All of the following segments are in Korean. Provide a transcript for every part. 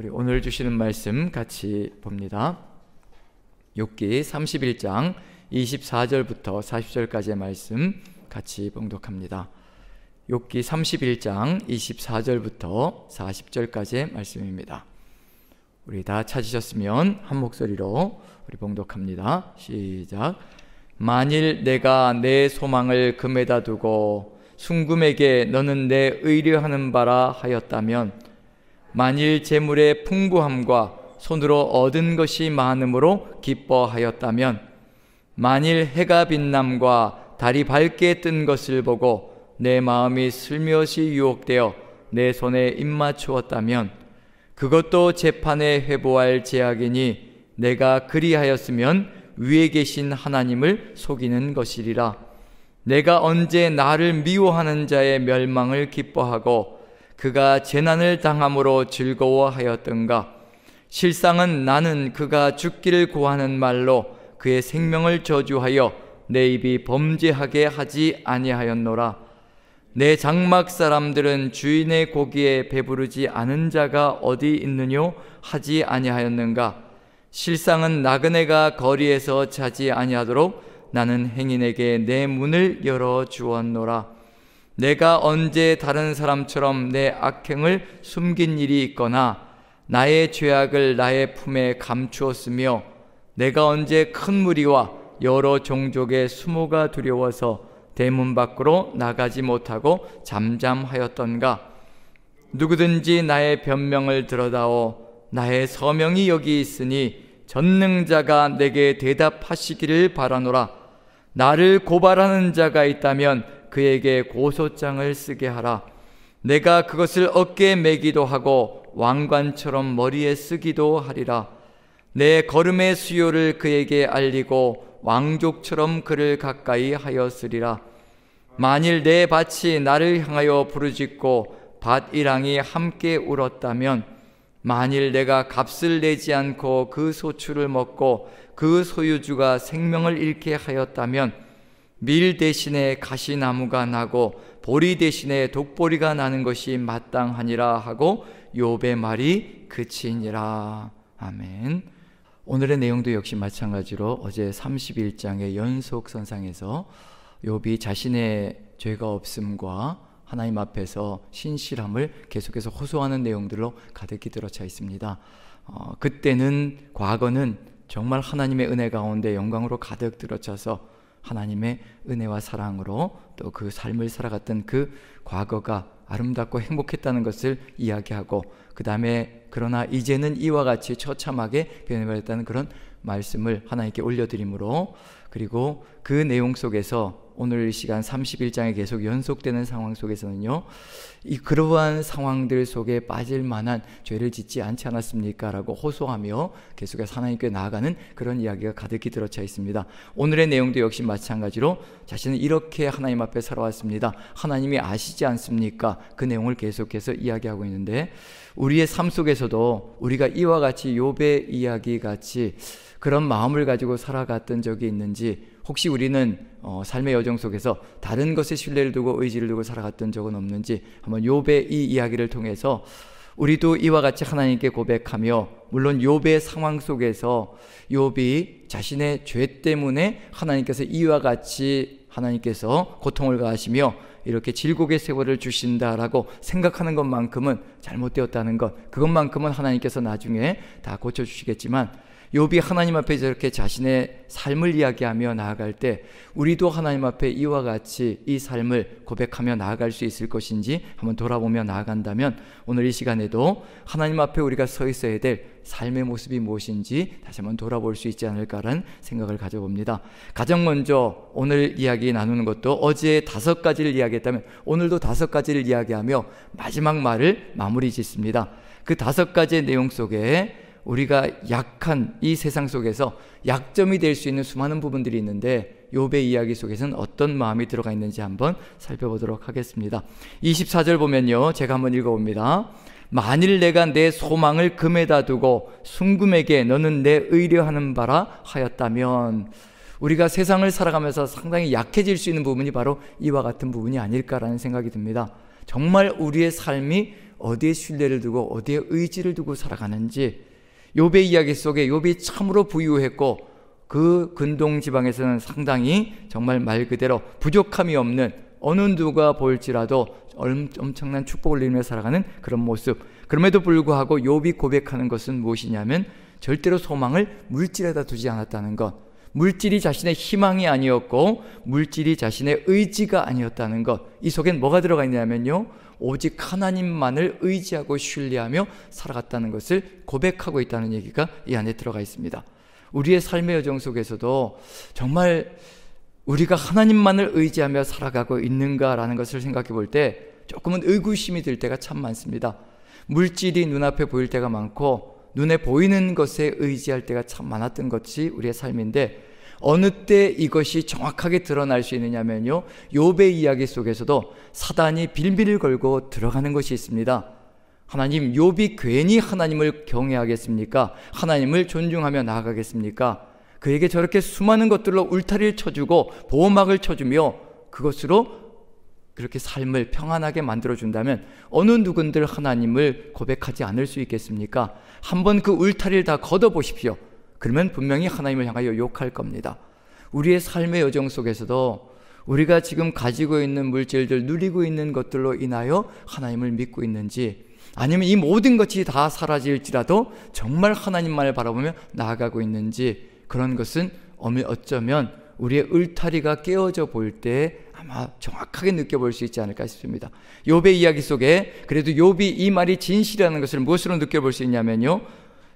우리 오늘 주시는 말씀 같이 봅니다. 욥기 31장 24절부터 40절까지의 말씀 같이 봉독합니다. 욥기 31장 24절부터 40절까지의 말씀입니다. 우리 다 찾으셨으면 한 목소리로 우리 봉독합니다. 시작. 만일 내가 내 소망을 금에다 두고 순금에게 너는 내 의뢰하는 바라 하였다면, 만일 재물의 풍부함과 손으로 얻은 것이 많음으로 기뻐하였다면, 만일 해가 빛남과 달이 밝게 뜬 것을 보고 내 마음이 슬며시 유혹되어 내 손에 입맞추었다면, 그것도 재판에 회부할 제약이니 내가 그리하였으면 위에 계신 하나님을 속이는 것이리라. 내가 언제 나를 미워하는 자의 멸망을 기뻐하고 그가 재난을 당함으로 즐거워하였던가. 실상은 나는 그가 죽기를 구하는 말로 그의 생명을 저주하여 내 입이 범죄하게 하지 아니하였노라. 내 장막 사람들은 주인의 고기에 배부르지 않은 자가 어디 있느뇨 하지 아니하였는가. 실상은 나그네가 거리에서 자지 아니하도록 나는 행인에게 내 문을 열어 주었노라. 내가 언제 다른 사람처럼 내 악행을 숨긴 일이 있거나 나의 죄악을 나의 품에 감추었으며, 내가 언제 큰 무리와 여러 종족의 수모가 두려워서 대문 밖으로 나가지 못하고 잠잠하였던가. 누구든지 나의 변명을 들어다오 나의 서명이 여기 있으니 전능자가 내게 대답하시기를 바라노라. 나를 고발하는 자가 있다면 그에게 고소장을 쓰게 하라. 내가 그것을 어깨에 매기도 하고 왕관처럼 머리에 쓰기도 하리라. 내 걸음의 수요를 그에게 알리고 왕족처럼 그를 가까이 하였으리라. 만일 내 밭이 나를 향하여 부르짖고 밭 일항이 함께 울었다면, 만일 내가 값을 내지 않고 그 소출을 먹고 그 소유주가 생명을 잃게 하였다면, 밀 대신에 가시나무가 나고 보리 대신에 독보리가 나는 것이 마땅하니라 하고 욥의 말이 그치니라. 아멘. 오늘의 내용도 역시 마찬가지로 어제 31장의 연속선상에서 욥이 자신의 죄가 없음과 하나님 앞에서 신실함을 계속해서 호소하는 내용들로 가득히 들어차 있습니다. 그때는, 과거는 정말 하나님의 은혜 가운데 영광으로 가득 들어차서 하나님의 은혜와 사랑으로 또 그 삶을 살아갔던 그 과거가 아름답고 행복했다는 것을 이야기하고, 그 다음에 그러나 이제는 이와 같이 처참하게 변해버렸다는 그런 말씀을 하나님께 올려드리므로, 그리고 그 내용 속에서 오늘 이 시간 31장에 계속 연속되는 상황 속에서는요, 그러한 상황들 속에 빠질 만한 죄를 짓지 않지 않았습니까? 라고 호소하며 계속해서 하나님께 나아가는 그런 이야기가 가득히 들어차 있습니다. 오늘의 내용도 역시 마찬가지로 자신은 이렇게 하나님 앞에 살아왔습니다, 하나님이 아시지 않습니까? 그 내용을 계속해서 이야기하고 있는데, 우리의 삶 속에서도 우리가 이와 같이 욥의 이야기 같이 그런 마음을 가지고 살아갔던 적이 있는지, 혹시 우리는 삶의 여정 속에서 다른 것에 신뢰를 두고 의지를 두고 살아갔던 적은 없는지 한번 욥의 이 이야기를 통해서 우리도 이와 같이 하나님께 고백하며, 물론 욥의 상황 속에서 욥이 자신의 죄 때문에 하나님께서 이와 같이 하나님께서 고통을 가하시며 이렇게 질곡의 세월을 주신다라고 생각하는 것만큼은 잘못되었다는 것, 그것만큼은 하나님께서 나중에 다 고쳐주시겠지만, 욥이 하나님 앞에 저렇게 자신의 삶을 이야기하며 나아갈 때 우리도 하나님 앞에 이와 같이 이 삶을 고백하며 나아갈 수 있을 것인지 한번 돌아보며 나아간다면, 오늘 이 시간에도 하나님 앞에 우리가 서 있어야 될 삶의 모습이 무엇인지 다시 한번 돌아볼 수 있지 않을까라는 생각을 가져봅니다. 가장 먼저 오늘 이야기 나누는 것도 어제 5가지를 이야기했다면 오늘도 5가지를 이야기하며 마지막 말을 마무리 짓습니다. 그 5가지의 내용 속에 우리가 약한 이 세상 속에서 약점이 될 수 있는 수많은 부분들이 있는데, 욥의 이야기 속에서는 어떤 마음이 들어가 있는지 한번 살펴보도록 하겠습니다. 24절 보면요, 제가 한번 읽어봅니다. 만일 내가 내 소망을 금에다 두고 순금에게 너는 내 의뢰하는 바라 하였다면, 우리가 세상을 살아가면서 상당히 약해질 수 있는 부분이 바로 이와 같은 부분이 아닐까라는 생각이 듭니다. 정말 우리의 삶이 어디에 신뢰를 두고 어디에 의지를 두고 살아가는지, 욥의 이야기 속에 욥이 참으로 부유했고 그 근동 지방에서는 상당히 정말 말 그대로 부족함이 없는, 어느 누가 볼지라도 엄청난 축복을 누리며 살아가는 그런 모습. 그럼에도 불구하고 욥이 고백하는 것은 무엇이냐면 절대로 소망을 물질에다 두지 않았다는 것. 물질이 자신의 희망이 아니었고 물질이 자신의 의지가 아니었다는 것. 이 속엔 뭐가 들어가 있냐면요, 오직 하나님만을 의지하고 신뢰하며 살아갔다는 것을 고백하고 있다는 얘기가 이 안에 들어가 있습니다. 우리의 삶의 여정 속에서도 정말 우리가 하나님만을 의지하며 살아가고 있는가라는 것을 생각해 볼 때 조금은 의구심이 들 때가 참 많습니다. 물질이 눈앞에 보일 때가 많고 눈에 보이는 것에 의지할 때가 참 많았던 것이 우리의 삶인데, 어느 때 이것이 정확하게 드러날 수 있느냐면요, 욥의 이야기 속에서도 사단이 빌미를 걸고 들어가는 것이 있습니다. 하나님, 욥이 괜히 하나님을 경외하겠습니까? 하나님을 존중하며 나아가겠습니까? 그에게 저렇게 수많은 것들로 울타리를 쳐주고 보호막을 쳐주며 그것으로 그렇게 삶을 평안하게 만들어준다면 어느 누군들 하나님을 고백하지 않을 수 있겠습니까? 한번 그 울타리를 다 걷어보십시오. 그러면 분명히 하나님을 향하여 욕할 겁니다. 우리의 삶의 여정 속에서도 우리가 지금 가지고 있는 물질들, 누리고 있는 것들로 인하여 하나님을 믿고 있는지, 아니면 이 모든 것이 다 사라질지라도 정말 하나님만을 바라보며 나아가고 있는지, 그런 것은 어쩌면 우리의 울타리가 깨어져 보일 때 아마 정확하게 느껴볼 수 있지 않을까 싶습니다. 욥의 이야기 속에 그래도 욥이 이 말이 진실이라는 것을 무엇으로 느껴볼 수 있냐면요,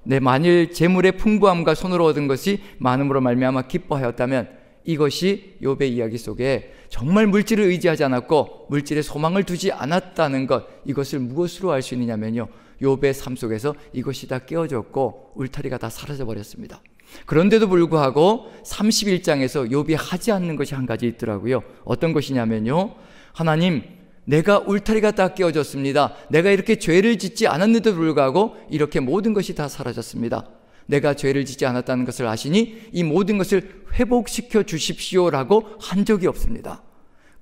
내 만일 재물의 풍부함과 손으로 얻은 것이 많음으로 말미암아 기뻐하였다면, 이것이 욥의 이야기 속에 정말 물질을 의지하지 않았고 물질에 소망을 두지 않았다는 것, 이것을 무엇으로 알 수 있느냐면요, 욥의 삶 속에서 이것이 다 깨어졌고 울타리가 다 사라져 버렸습니다. 그런데도 불구하고 31장에서 욥이 하지 않는 것이 한 가지 있더라고요. 어떤 것이냐면요, 하나님, 내가 울타리가 다 깨어졌습니다. 내가 이렇게 죄를 짓지 않았는데도 불구하고 이렇게 모든 것이 다 사라졌습니다. 내가 죄를 짓지 않았다는 것을 아시니 이 모든 것을 회복시켜 주십시오라고 한 적이 없습니다.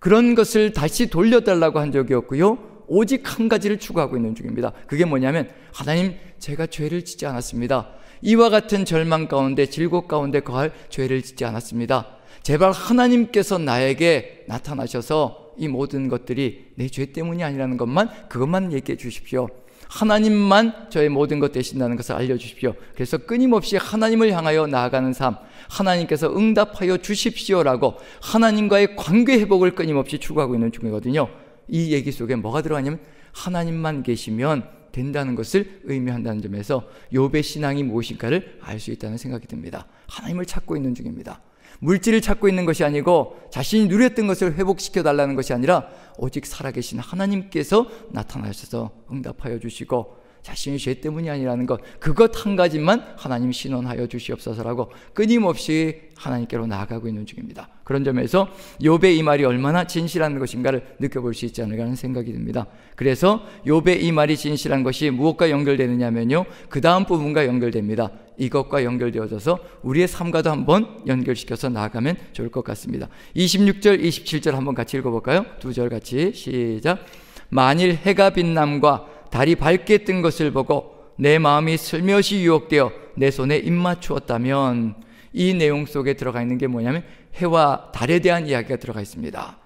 그런 것을 다시 돌려달라고 한 적이 없고요, 오직 한 가지를 추구하고 있는 중입니다. 그게 뭐냐면, 하나님, 제가 죄를 짓지 않았습니다. 이와 같은 절망 가운데, 질곡 가운데 거할 죄를 짓지 않았습니다. 제발 하나님께서 나에게 나타나셔서 이 모든 것들이 내 죄 때문이 아니라는 것만, 그것만 얘기해 주십시오. 하나님만 저의 모든 것 되신다는 것을 알려주십시오. 그래서 끊임없이 하나님을 향하여 나아가는 삶, 하나님께서 응답하여 주십시오라고 하나님과의 관계 회복을 끊임없이 추구하고 있는 중이거든요. 이 얘기 속에 뭐가 들어가냐면 하나님만 계시면 된다는 것을 의미한다는 점에서 욥의 신앙이 무엇인가를 알 수 있다는 생각이 듭니다. 하나님을 찾고 있는 중입니다. 물질을 찾고 있는 것이 아니고 자신이 누렸던 것을 회복시켜 달라는 것이 아니라 오직 살아계신 하나님께서 나타나셔서 응답하여 주시고 자신의 죄 때문이 아니라는 것, 그것 한 가지만 하나님 신원하여 주시옵소서라고 끊임없이 하나님께로 나아가고 있는 중입니다. 그런 점에서 욥의 이 말이 얼마나 진실한 것인가를 느껴볼 수 있지 않을까 하는 생각이 듭니다. 그래서 욥의 이 말이 진실한 것이 무엇과 연결되느냐면요, 그 다음 부분과 연결됩니다. 이것과 연결되어져서 우리의 삶과도 한번 연결시켜서 나아가면 좋을 것 같습니다. 26절, 27절 한번 같이 읽어볼까요? 두 절 같이 시작. 만일 해가 빛남과 달이 밝게 뜬 것을 보고 내 마음이 슬며시 유혹되어 내 손에 입맞추었다면, 이 내용 속에 들어가 있는 게 뭐냐면 해와 달에 대한 이야기가 들어가 있습니다.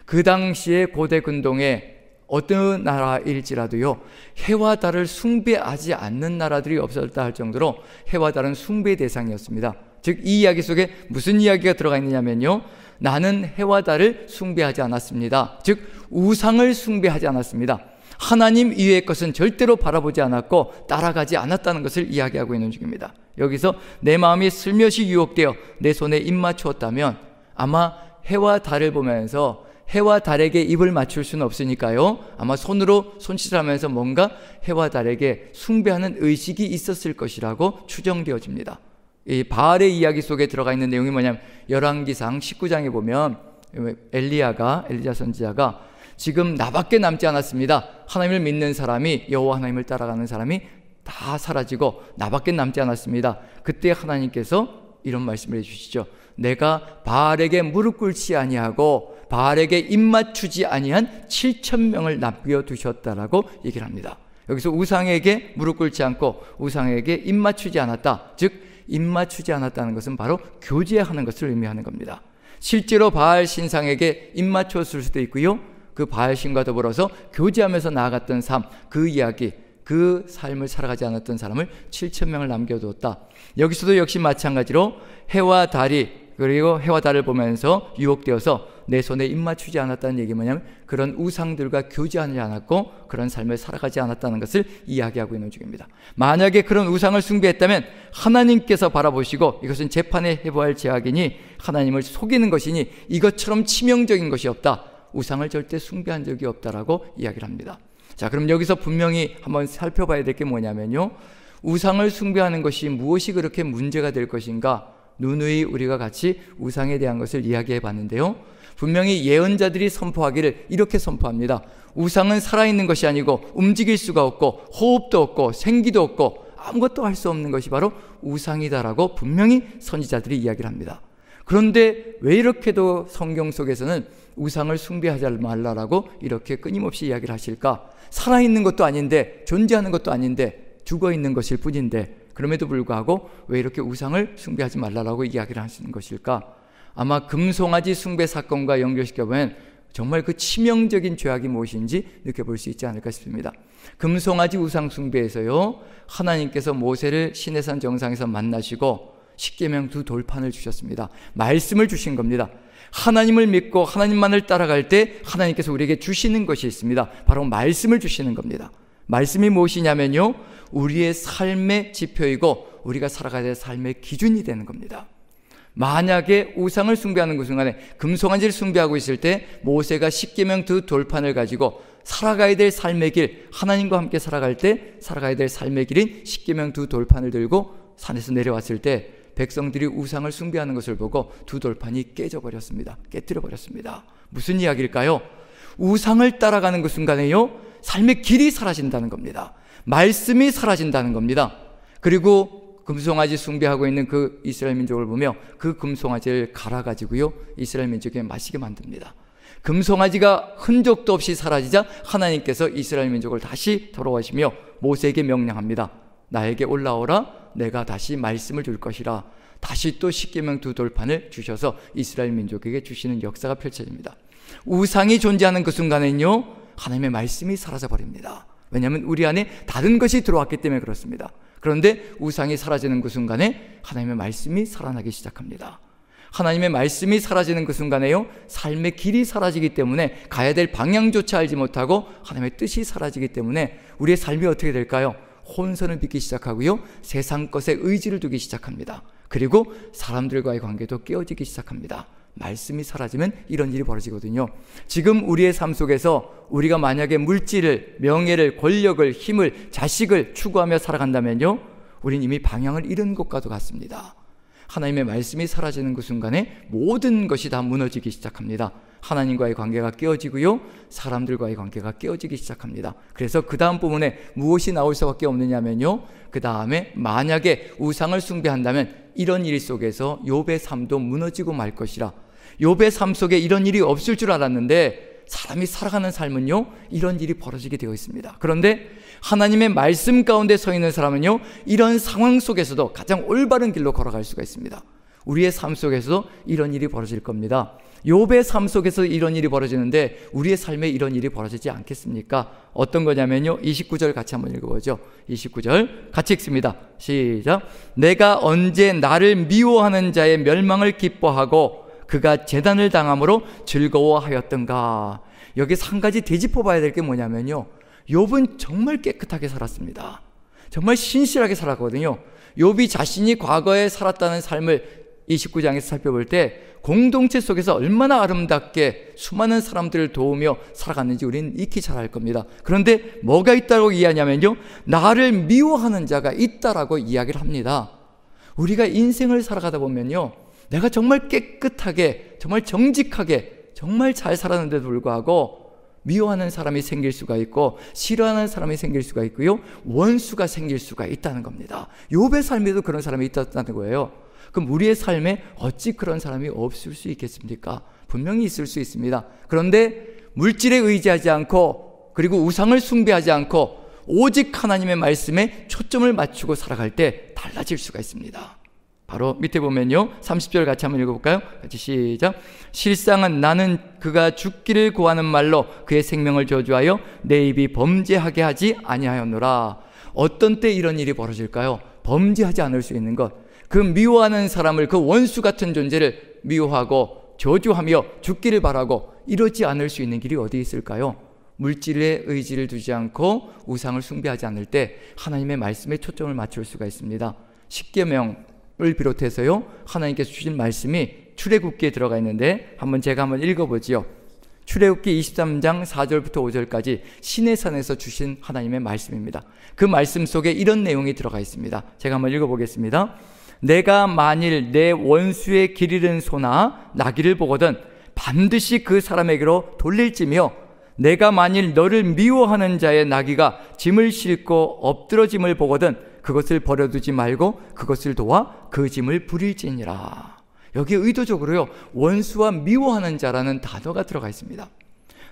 그 당시에 고대 근동에 어떤 나라일지라도요, 해와 달을 숭배하지 않는 나라들이 없었다 할 정도로 해와 달은 숭배 대상이었습니다. 즉 이 이야기 속에 무슨 이야기가 들어가 있느냐면요, 나는 해와 달을 숭배하지 않았습니다. 즉 우상을 숭배하지 않았습니다. 하나님 이외의 것은 절대로 바라보지 않았고 따라가지 않았다는 것을 이야기하고 있는 중입니다. 여기서 내 마음이 슬며시 유혹되어 내 손에 입맞추었다면, 아마 해와 달을 보면서 해와 달에게 입을 맞출 수는 없으니까요, 아마 손으로 손짓하면서 뭔가 해와 달에게 숭배하는 의식이 있었을 것이라고 추정되어집니다. 이 바알의 이야기 속에 들어가 있는 내용이 뭐냐면 열왕기상 19장에 보면 엘리야 선지자가 지금 나밖에 남지 않았습니다. 하나님을 믿는 사람이, 여호와 하나님을 따라가는 사람이 다 사라지고 나밖에 남지 않았습니다. 그때 하나님께서 이런 말씀을 해주시죠. 내가 바알에게 무릎 꿇지 아니하고 바알에게 입맞추지 아니한 7,000명을 남겨두셨다라고 얘기를 합니다. 여기서 우상에게 무릎 꿇지 않고 우상에게 입 맞추지 않았다. 즉 입 맞추지 않았다는 것은 바로 교제하는 것을 의미하는 겁니다. 실제로 바알 신상에게 입 맞췄을 수도 있고요, 그 바알 신과 더불어서 교제하면서 나아갔던 삶, 그 이야기, 그 삶을 살아가지 않았던 사람을 7,000명을 남겨두었다. 여기서도 역시 마찬가지로 해와 달이, 그리고 해와 달을 보면서 유혹되어서 내 손에 입 맞추지 않았다는 얘기 뭐냐면 그런 우상들과 교제하지 않았고 그런 삶을 살아가지 않았다는 것을 이야기하고 있는 중입니다. 만약에 그런 우상을 숭배했다면 하나님께서 바라보시고 이것은 재판에 해부할 죄악이니 하나님을 속이는 것이니 이것처럼 치명적인 것이 없다, 우상을 절대 숭배한 적이 없다라고 이야기를 합니다. 자, 그럼 여기서 분명히 한번 살펴봐야 될 게 뭐냐면요, 우상을 숭배하는 것이 무엇이 그렇게 문제가 될 것인가, 누누이 우리가 같이 우상에 대한 것을 이야기해 봤는데요, 분명히 예언자들이 선포하기를 이렇게 선포합니다. 우상은 살아있는 것이 아니고 움직일 수가 없고 호흡도 없고 생기도 없고 아무것도 할 수 없는 것이 바로 우상이다라고 분명히 선지자들이 이야기를 합니다. 그런데 왜 이렇게도 성경 속에서는 우상을 숭배하지 말라라고 이렇게 끊임없이 이야기를 하실까? 살아있는 것도 아닌데, 존재하는 것도 아닌데, 죽어있는 것일 뿐인데 그럼에도 불구하고 왜 이렇게 우상을 숭배하지 말라라고 이야기를 하시는 것일까? 아마 금송아지 숭배 사건과 연결시켜보면 정말 그 치명적인 죄악이 무엇인지 느껴볼 수 있지 않을까 싶습니다. 금송아지 우상 숭배에서요, 하나님께서 모세를 시내산 정상에서 만나시고 십계명 2 돌판을 주셨습니다. 말씀을 주신 겁니다. 하나님을 믿고 하나님만을 따라갈 때 하나님께서 우리에게 주시는 것이 있습니다. 바로 말씀을 주시는 겁니다. 말씀이 무엇이냐면요, 우리의 삶의 지표이고 우리가 살아가야 될 삶의 기준이 되는 겁니다. 만약에 우상을 숭배하는 그 순간에 금송아지를 숭배하고 있을 때 모세가 십계명 2 돌판을 가지고 살아가야 될 삶의 길, 하나님과 함께 살아갈 때 살아가야 될 삶의 길인 십계명 2 돌판을 들고 산에서 내려왔을 때 백성들이 우상을 숭배하는 것을 보고 2 돌판이 깨져버렸습니다. 깨뜨려버렸습니다. 무슨 이야기일까요? 우상을 따라가는 그 순간에요, 삶의 길이 사라진다는 겁니다. 말씀이 사라진다는 겁니다. 그리고 금송아지 숭배하고 있는 그 이스라엘 민족을 보며 그 금송아지를 갈아가지고요, 이스라엘 민족에게 마시게 만듭니다. 금송아지가 흔적도 없이 사라지자 하나님께서 이스라엘 민족을 다시 돌아오시며 모세에게 명령합니다. 나에게 올라오라, 내가 다시 말씀을 줄 것이라. 다시 또 십계명 2 돌판을 주셔서 이스라엘 민족에게 주시는 역사가 펼쳐집니다. 우상이 존재하는 그 순간에는요, 하나님의 말씀이 사라져버립니다. 왜냐하면 우리 안에 다른 것이 들어왔기 때문에 그렇습니다. 그런데 우상이 사라지는 그 순간에 하나님의 말씀이 살아나기 시작합니다. 하나님의 말씀이 사라지는 그 순간에요, 삶의 길이 사라지기 때문에 가야 될 방향조차 알지 못하고 하나님의 뜻이 사라지기 때문에 우리의 삶이 어떻게 될까요? 혼선을 빚기 시작하고요, 세상 것에 의지를 두기 시작합니다. 그리고 사람들과의 관계도 깨어지기 시작합니다. 말씀이 사라지면 이런 일이 벌어지거든요. 지금 우리의 삶 속에서 우리가 만약에 물질을, 명예를, 권력을, 힘을, 자식을 추구하며 살아간다면요, 우린 이미 방향을 잃은 것과도 같습니다. 하나님의 말씀이 사라지는 그 순간에 모든 것이 다 무너지기 시작합니다. 하나님과의 관계가 깨어지고요, 사람들과의 관계가 깨어지기 시작합니다. 그래서 그 다음 부분에 무엇이 나올 수밖에 없느냐면요, 그 다음에 만약에 우상을 숭배한다면 이런 일 속에서 욥의 삶도 무너지고 말 것이라. 욥의 삶 속에 이런 일이 없을 줄 알았는데 사람이 살아가는 삶은요, 이런 일이 벌어지게 되어 있습니다. 그런데 하나님의 말씀 가운데 서 있는 사람은요, 이런 상황 속에서도 가장 올바른 길로 걸어갈 수가 있습니다. 우리의 삶 속에서도 이런 일이 벌어질 겁니다. 욥의 삶 속에서 이런 일이 벌어지는데 우리의 삶에 이런 일이 벌어지지 않겠습니까? 어떤 거냐면요, 29절 같이 한번 읽어보죠. 29절 같이 읽습니다. 시작. 내가 언제 나를 미워하는 자의 멸망을 기뻐하고 그가 재단을 당함으로 즐거워하였던가. 여기서 한 가지 되짚어 봐야 될 게 뭐냐면요, 욥은 정말 깨끗하게 살았습니다. 정말 신실하게 살았거든요. 욥이 자신이 과거에 살았다는 삶을 29장에서 살펴볼 때 공동체 속에서 얼마나 아름답게 수많은 사람들을 도우며 살아갔는지 우리는 익히 잘 알 겁니다. 그런데 뭐가 있다고 이해하냐면요, 나를 미워하는 자가 있다라고 이야기를 합니다. 우리가 인생을 살아가다 보면요, 내가 정말 깨끗하게, 정말 정직하게, 정말 잘 살았는데도 불구하고 미워하는 사람이 생길 수가 있고 싫어하는 사람이 생길 수가 있고요, 원수가 생길 수가 있다는 겁니다. 욥의 삶에도 그런 사람이 있다는 거예요. 그럼 우리의 삶에 어찌 그런 사람이 없을 수 있겠습니까? 분명히 있을 수 있습니다. 그런데 물질에 의지하지 않고, 그리고 우상을 숭배하지 않고 오직 하나님의 말씀에 초점을 맞추고 살아갈 때 달라질 수가 있습니다. 바로 밑에 보면요, 30절 같이 한번 읽어볼까요? 같이 시작. 실상은 나는 그가 죽기를 구하는 말로 그의 생명을 저주하여 내 입이 범죄하게 하지 아니하였노라. 어떤 때 이런 일이 벌어질까요? 범죄하지 않을 수 있는 것, 그 미워하는 사람을, 그 원수 같은 존재를 미워하고 저주하며 죽기를 바라고 이러지 않을 수 있는 길이 어디 있을까요? 물질에 의지를 두지 않고 우상을 숭배하지 않을 때 하나님의 말씀에 초점을 맞출 수가 있습니다. 십계명을 비롯해서요, 하나님께서 주신 말씀이 출애굽기에 들어가 있는데 제가 한번 읽어보지요. 출애굽기 23장 4절부터 5절까지 시내산에서 주신 하나님의 말씀입니다. 그 말씀 속에 이런 내용이 들어가 있습니다. 제가 한번 읽어보겠습니다. 내가 만일 내 원수의 길 잃은 소나 나귀를 보거든 반드시 그 사람에게로 돌릴지며, 내가 만일 너를 미워하는 자의 나귀가 짐을 싣고 엎드러짐을 보거든 그것을 버려두지 말고 그것을 도와 그 짐을 부릴지니라. 여기 의도적으로요, 원수와 미워하는 자라는 단어가 들어가 있습니다.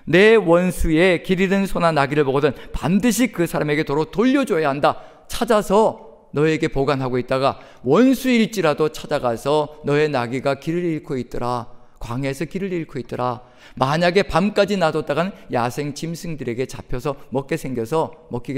내 원수의 길 잃은 소나 나귀를 보거든 반드시 그 사람에게 도로 돌려줘야 한다. 찾아서 너에게 보관하고 있다가 원수일지라도 찾아가서 너의 나귀가 길을 잃고 있더라, 광야에서 길을 잃고 있더라, 만약에 밤까지 놔뒀다간 야생 짐승들에게 잡혀서 먹히게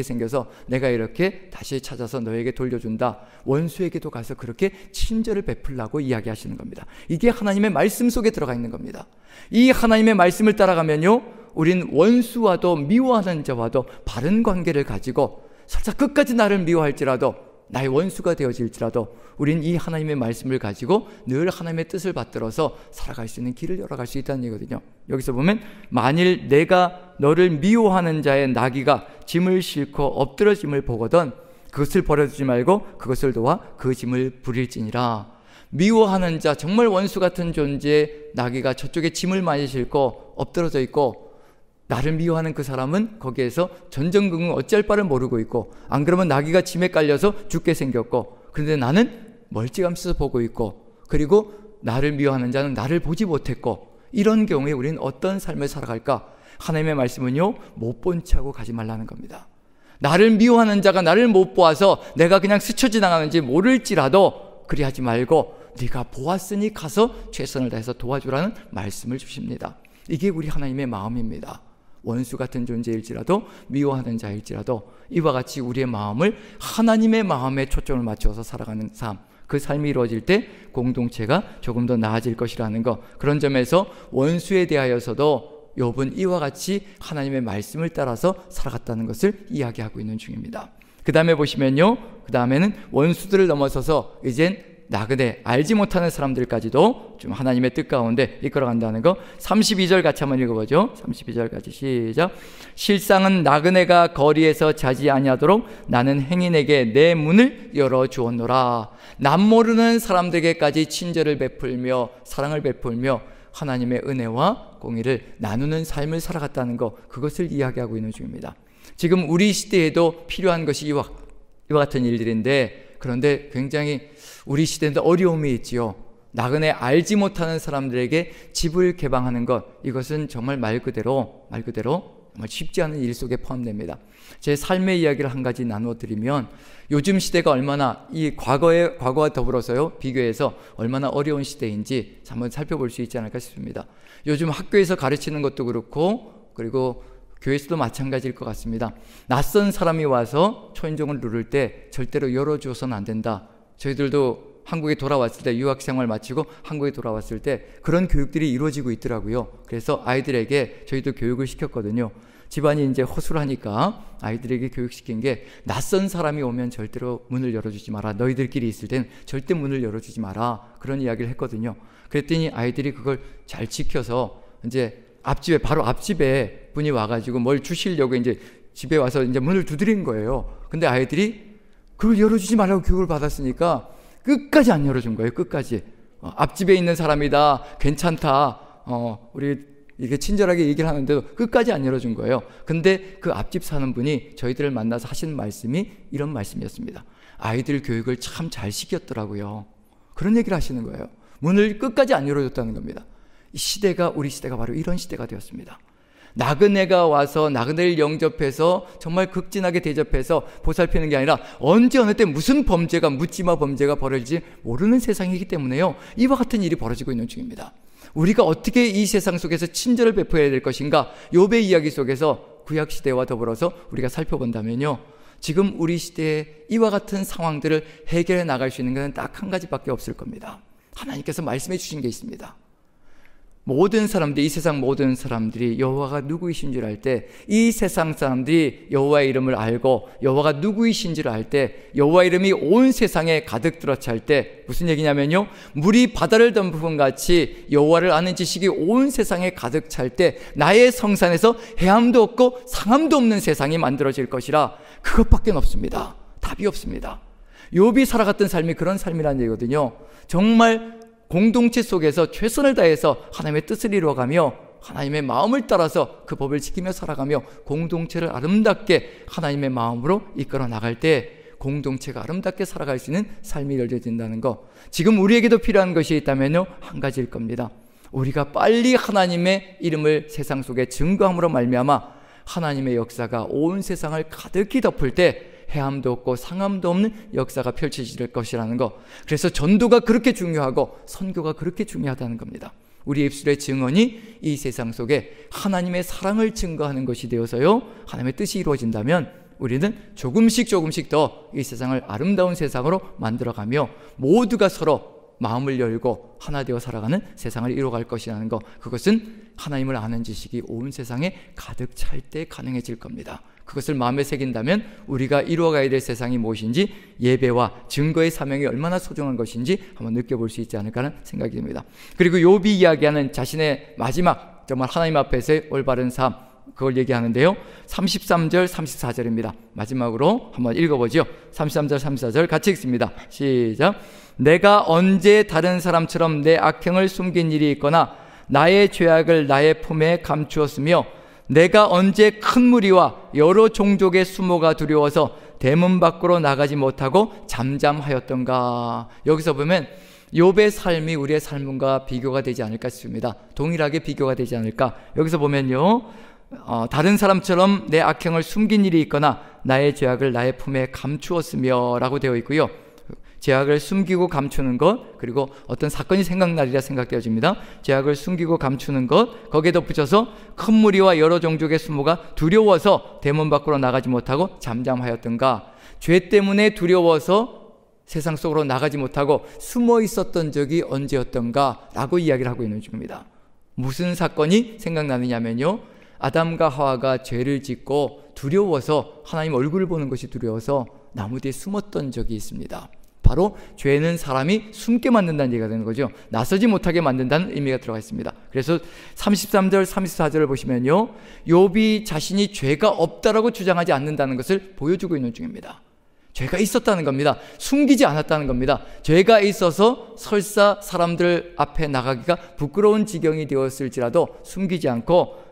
생겨서 내가 이렇게 다시 찾아서 너에게 돌려준다. 원수에게도 가서 그렇게 친절을 베풀라고 이야기하시는 겁니다. 이게 하나님의 말씀 속에 들어가 있는 겁니다. 이 하나님의 말씀을 따라가면요, 우린 원수와도 미워하는 자와도 바른 관계를 가지고 설사 끝까지 나를 미워할지라도, 나의 원수가 되어질지라도 우린 이 하나님의 말씀을 가지고 늘 하나님의 뜻을 받들어서 살아갈 수 있는 길을 열어갈 수 있다는 얘기거든요. 여기서 보면 만일 내가 너를 미워하는 자의 나귀가 짐을 싣고 엎드러짐을 보거든 그것을 버려두지 말고 그것을 도와 그 짐을 부릴지니라. 미워하는 자, 정말 원수 같은 존재의 나귀가 저쪽에 짐을 많이 싣고 엎드러져 있고, 나를 미워하는 그 사람은 거기에서 전전긍긍 어찌할 바를 모르고 있고, 안 그러면 나귀가 짐에 깔려서 죽게 생겼고, 그런데 나는 멀찌감치 보고 있고, 그리고 나를 미워하는 자는 나를 보지 못했고, 이런 경우에 우리는 어떤 삶을 살아갈까? 하나님의 말씀은요, 못 본 척하고 가지 말라는 겁니다. 나를 미워하는 자가 나를 못 보아서 내가 그냥 스쳐 지나가는지 모를지라도 그리하지 말고 네가 보았으니 가서 최선을 다해서 도와주라는 말씀을 주십니다. 이게 우리 하나님의 마음입니다. 원수 같은 존재일지라도 미워하는 자일지라도 이와 같이 우리의 마음을 하나님의 마음에 초점을 맞춰서 살아가는 삶, 그 삶이 이루어질 때 공동체가 조금 더 나아질 것이라는 것, 그런 점에서 원수에 대하여서도 욥은 이와 같이 하나님의 말씀을 따라서 살아갔다는 것을 이야기하고 있는 중입니다. 그 다음에 보시면요, 그 다음에는 원수들을 넘어서서 이젠 나그네, 알지 못하는 사람들까지도 좀 하나님의 뜻 가운데 이끌어간다는 거. 32절 같이 한번 읽어보죠. 32절 같이 시작. 실상은 나그네가 거리에서 자지 아니하도록 나는 행인에게 내 문을 열어주었노라. 남 모르는 사람들에게까지 친절을 베풀며 사랑을 베풀며 하나님의 은혜와 공의를 나누는 삶을 살아갔다는 것, 그것을 이야기하고 있는 중입니다. 지금 우리 시대에도 필요한 것이 이와 같은 일들인데, 그런데 굉장히 우리 시대에도 어려움이 있지요. 나그네 알지 못하는 사람들에게 집을 개방하는 것, 이것은 정말 말 그대로 정말 쉽지 않은 일 속에 포함됩니다. 제 삶의 이야기를 한 가지 나누어 드리면, 요즘 시대가 얼마나 이 과거와 더불어서요 비교해서 얼마나 어려운 시대인지 한번 살펴볼 수 있지 않을까 싶습니다. 요즘 학교에서 가르치는 것도 그렇고, 그리고 교회에서도 마찬가지일 것 같습니다. 낯선 사람이 와서 초인종을 누를 때 절대로 열어주어서는 안 된다. 저희들도 한국에 돌아왔을 때, 유학생활 마치고 한국에 돌아왔을 때 그런 교육들이 이루어지고 있더라고요. 그래서 아이들에게 저희도 교육을 시켰거든요. 집안이 이제 허술하니까 아이들에게 교육시킨 게, 낯선 사람이 오면 절대로 문을 열어주지 마라. 너희들끼리 있을 땐 절대 문을 열어주지 마라. 그런 이야기를 했거든요. 그랬더니 아이들이 그걸 잘 지켜서 이제 바로 앞집에 분이 와가지고 뭘 주시려고 이제 집에 와서 이제 문을 두드린 거예요. 근데 아이들이 그걸 열어주지 말라고 교육을 받았으니까 끝까지 안 열어준 거예요. 끝까지. 앞집에 있는 사람이다, 괜찮다, 우리 이렇게 친절하게 얘기를 하는데도 끝까지 안 열어준 거예요. 근데 그 앞집 사는 분이 저희들을 만나서 하신 말씀이 이런 말씀이었습니다. 아이들 교육을 참 잘 시켰더라고요. 그런 얘기를 하시는 거예요. 문을 끝까지 안 열어줬다는 겁니다. 이 시대가, 우리 시대가 바로 이런 시대가 되었습니다. 나그네가 와서 나그네를 영접해서 정말 극진하게 대접해서 보살피는 게 아니라 언제 어느 때 무슨 범죄가, 묻지마 범죄가 벌어질지 모르는 세상이기 때문에요, 이와 같은 일이 벌어지고 있는 중입니다. 우리가 어떻게 이 세상 속에서 친절을 베풀어야 될 것인가, 욥의 이야기 속에서 구약시대와 더불어서 우리가 살펴본다면요, 지금 우리 시대에 이와 같은 상황들을 해결해 나갈 수 있는 것은 딱 한 가지밖에 없을 겁니다. 하나님께서 말씀해 주신 게 있습니다. 모든 사람들이, 이 세상 모든 사람들이 여호와가 누구이신 줄 알 때, 이 세상 사람들이 여호와의 이름을 알고 여호와가 누구이신 줄 알 때, 여호와 이름이 온 세상에 가득 들어찰 때, 무슨 얘기냐면요, 물이 바다를 덮은 같이 여호와를 아는 지식이 온 세상에 가득 찰 때 나의 성산에서 해함도 없고 상함도 없는 세상이 만들어질 것이라. 그것밖에 없습니다. 답이 없습니다. 욥이 살아갔던 삶이 그런 삶이라는 얘기거든요. 정말 공동체 속에서 최선을 다해서 하나님의 뜻을 이루어가며 하나님의 마음을 따라서 그 법을 지키며 살아가며 공동체를 아름답게 하나님의 마음으로 이끌어 나갈 때 공동체가 아름답게 살아갈 수 있는 삶이 열려진다는 것. 지금 우리에게도 필요한 것이 있다면요, 한 가지일 겁니다. 우리가 빨리 하나님의 이름을 세상 속에 증거함으로 말미암아 하나님의 역사가 온 세상을 가득히 덮을 때 해함도 없고 상함도 없는 역사가 펼쳐질 것이라는 것. 그래서 전도가 그렇게 중요하고 선교가 그렇게 중요하다는 겁니다. 우리 입술의 증언이 이 세상 속에 하나님의 사랑을 증거하는 것이 되어서요, 하나님의 뜻이 이루어진다면 우리는 조금씩 더 이 세상을 아름다운 세상으로 만들어가며 모두가 서로 마음을 열고 하나 되어 살아가는 세상을 이루어갈 것이라는 것. 그것은 하나님을 아는 지식이 온 세상에 가득 찰 때 가능해질 겁니다. 그것을 마음에 새긴다면 우리가 이루어가야 될 세상이 무엇인지, 예배와 증거의 사명이 얼마나 소중한 것인지 한번 느껴볼 수 있지 않을까 하는 생각이 듭니다. 그리고 욥이 이야기하는 자신의 마지막 정말 하나님 앞에서의 올바른 삶, 그걸 얘기하는데요, 33절 34절입니다 마지막으로 한번 읽어보죠. 33절 34절 같이 읽습니다. 시작. 내가 언제 다른 사람처럼 내 악행을 숨긴 일이 있거나 나의 죄악을 나의 품에 감추었으며 내가 언제 큰 무리와 여러 종족의 수모가 두려워서 대문 밖으로 나가지 못하고 잠잠하였던가. 여기서 보면 욥의 삶이 우리의 삶과 비교가 되지 않을까 싶습니다. 동일하게 비교가 되지 않을까. 여기서 보면요, 다른 사람처럼 내 악행을 숨긴 일이 있거나 나의 죄악을 나의 품에 감추었으며 라고 되어 있고요, 죄악을 숨기고 감추는 것, 그리고 어떤 사건이 생각나리라 생각되어집니다. 죄악을 숨기고 감추는 것, 거기에 덧붙여서 큰 무리와 여러 종족의 수모가 두려워서 대문 밖으로 나가지 못하고 잠잠하였던가. 죄 때문에 두려워서 세상 속으로 나가지 못하고 숨어 있었던 적이 언제였던가 라고 이야기를 하고 있는 중입니다. 무슨 사건이 생각나느냐면요, 아담과 하와가 죄를 짓고 두려워서, 하나님 얼굴을 보는 것이 두려워서 나무 뒤에 숨었던 적이 있습니다. 바로 죄는 사람이 숨게 만든다는 얘기가 되는 거죠. 나서지 못하게 만든다는 의미가 들어가 있습니다. 그래서 33절 34절을 보시면요, 욥이 자신이 죄가 없다라고 주장하지 않는다는 것을 보여주고 있는 중입니다. 죄가 있었다는 겁니다. 숨기지 않았다는 겁니다. 죄가 있어서 설사 사람들 앞에 나가기가 부끄러운 지경이 되었을지라도 숨기지 않고,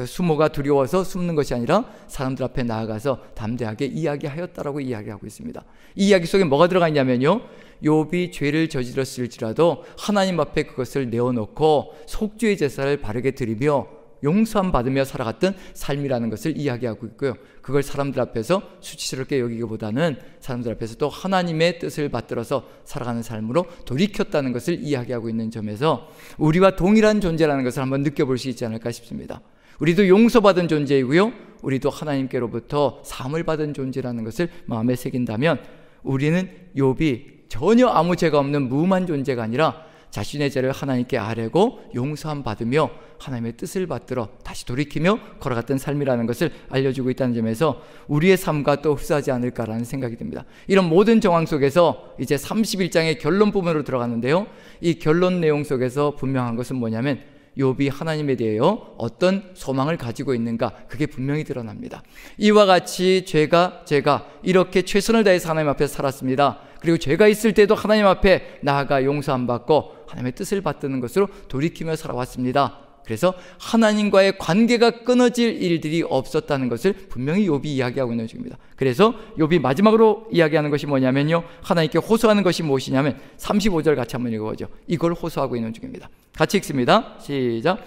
수모가 두려워서 숨는 것이 아니라 사람들 앞에 나아가서 담대하게 이야기하였다라고 이야기하고 있습니다. 이 이야기 속에 뭐가 들어가 있냐면요, 욥이 죄를 저질렀을지라도 하나님 앞에 그것을 내어놓고 속죄의 제사를 바르게 드리며 용서함 받으며 살아갔던 삶이라는 것을 이야기하고 있고요, 그걸 사람들 앞에서 수치스럽게 여기기보다는 사람들 앞에서 또 하나님의 뜻을 받들어서 살아가는 삶으로 돌이켰다는 것을 이야기하고 있는 점에서 우리와 동일한 존재라는 것을 한번 느껴볼 수 있지 않을까 싶습니다. 우리도 용서받은 존재이고요, 우리도 하나님께로부터 사함을 받은 존재라는 것을 마음에 새긴다면 우리는 욥이 전혀 아무 죄가 없는 무음한 존재가 아니라 자신의 죄를 하나님께 아뢰고 용서함 받으며 하나님의 뜻을 받들어 다시 돌이키며 걸어갔던 삶이라는 것을 알려주고 있다는 점에서 우리의 삶과 또 흡사하지 않을까라는 생각이 듭니다. 이런 모든 정황 속에서 이제 31장의 결론 부분으로 들어갔는데요, 이 결론 내용 속에서 분명한 것은 뭐냐면 욥이 하나님에 대하여 어떤 소망을 가지고 있는가, 그게 분명히 드러납니다. 이와 같이 제가 이렇게 최선을 다해서 하나님 앞에 살았습니다. 그리고 죄가 있을 때도 하나님 앞에 나아가 용서함 받고 하나님의 뜻을 받드는 것으로 돌이키며 살아왔습니다. 그래서 하나님과의 관계가 끊어질 일들이 없었다는 것을 분명히 욥이 이야기하고 있는 중입니다. 그래서 욥이 마지막으로 이야기하는 것이 뭐냐면요, 하나님께 호소하는 것이 무엇이냐면 35절 같이 한번 읽어보죠. 이걸 호소하고 있는 중입니다. 같이 읽습니다. 시작.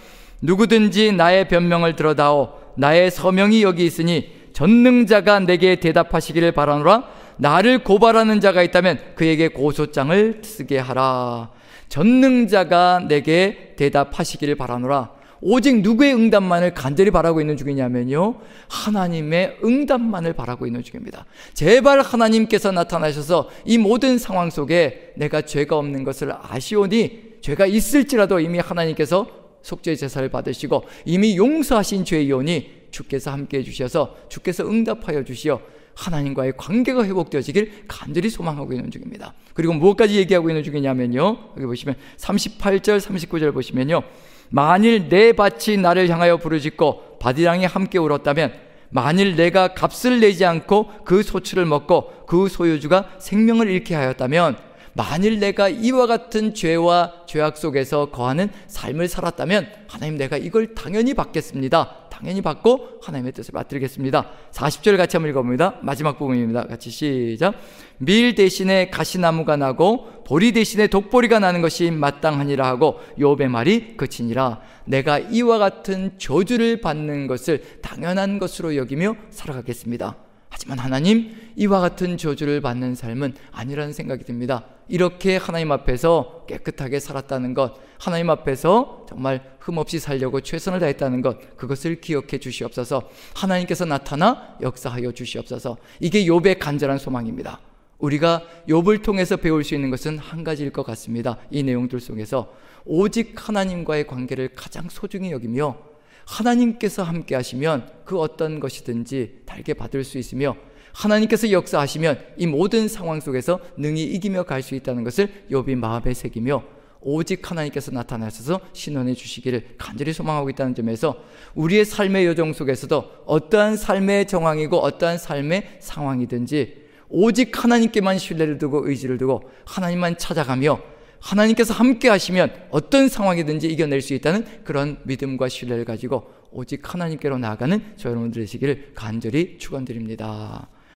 누구든지 나의 변명을 들어다오. 나의 서명이 여기 있으니 전능자가 내게 대답하시기를 바라노라. 나를 고발하는 자가 있다면 그에게 고소장을 쓰게 하라. 전능자가 내게 대답하시기를 바라노라. 오직 누구의 응답만을 간절히 바라고 있는 중이냐면요, 하나님의 응답만을 바라고 있는 중입니다. 제발 하나님께서 나타나셔서 이 모든 상황 속에 내가 죄가 없는 것을 아시오니, 죄가 있을지라도 이미 하나님께서 속죄 제사를 받으시고 이미 용서하신 죄이오니 주께서 함께해 주셔서 주께서 응답하여 주시어 하나님과의 관계가 회복되어지길 간절히 소망하고 있는 중입니다. 그리고 무엇까지 얘기하고 있는 중이냐면요, 여기 보시면 38절 39절 보시면요, 만일 내 밭이 나를 향하여 부르짖고 밭이랑이 함께 울었다면, 만일 내가 값을 내지 않고 그 소출을 먹고 그 소유주가 생명을 잃게 하였다면, 만일 내가 이와 같은 죄와 죄악 속에서 거하는 삶을 살았다면 하나님, 내가 이걸 당연히 받겠습니다. 당연히 받고 하나님의 뜻을 받들겠습니다. 40절 같이 한번 읽어봅니다. 마지막 부분입니다. 같이 시작. 밀 대신에 가시나무가 나고 보리 대신에 독보리가 나는 것이 마땅하니라 하고 욥의 말이 그치니라. 내가 이와 같은 저주를 받는 것을 당연한 것으로 여기며 살아가겠습니다. 하지만 하나님, 이와 같은 저주를 받는 삶은 아니라는 생각이 듭니다. 이렇게 하나님 앞에서 깨끗하게 살았다는 것, 하나님 앞에서 정말 흠없이 살려고 최선을 다했다는 것, 그것을 기억해 주시옵소서. 하나님께서 나타나 역사하여 주시옵소서. 이게 욥의 간절한 소망입니다. 우리가 욥을 통해서 배울 수 있는 것은 한 가지일 것 같습니다. 이 내용들 속에서 오직 하나님과의 관계를 가장 소중히 여기며 하나님께서 함께 하시면 그 어떤 것이든지 달게 받을 수 있으며, 하나님께서 역사하시면 이 모든 상황 속에서 능히 이기며 갈 수 있다는 것을 욥이 마음에 새기며, 오직 하나님께서 나타나셔서 신원해 주시기를 간절히 소망하고 있다는 점에서 우리의 삶의 여정 속에서도 어떠한 삶의 정황이고 어떠한 삶의 상황이든지 오직 하나님께만 신뢰를 두고 의지를 두고 하나님만 찾아가며 하나님께서 함께 하시면 어떤 상황이든지 이겨낼 수 있다는 그런 믿음과 신뢰를 가지고 오직 하나님께로 나아가는 저 여러분들 되시기를 간절히 축원드립니다.